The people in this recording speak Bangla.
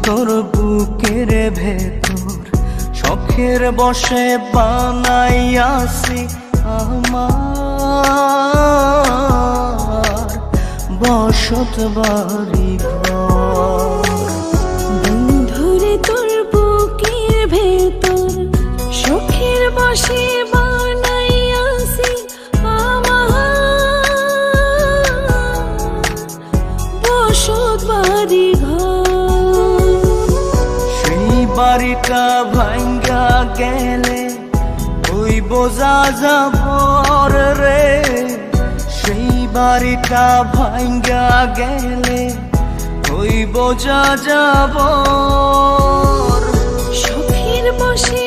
তোর বুকের ভেতর শখের বসে বানাইয়াছি আমার বসত বাড়ি ঘর। বন্ধুরে তোর বুকের ভেতর শখের বসে বানাইয়াছি আমার বসত বাড়ি ঘর। সেই বাড়িটা ভাঙ্গা গেলে ওই বোঝা যাবর রে, সেই বাড়িটা ভাঙ্গা গেলে ওই বোঝা যাবর। শখের বসে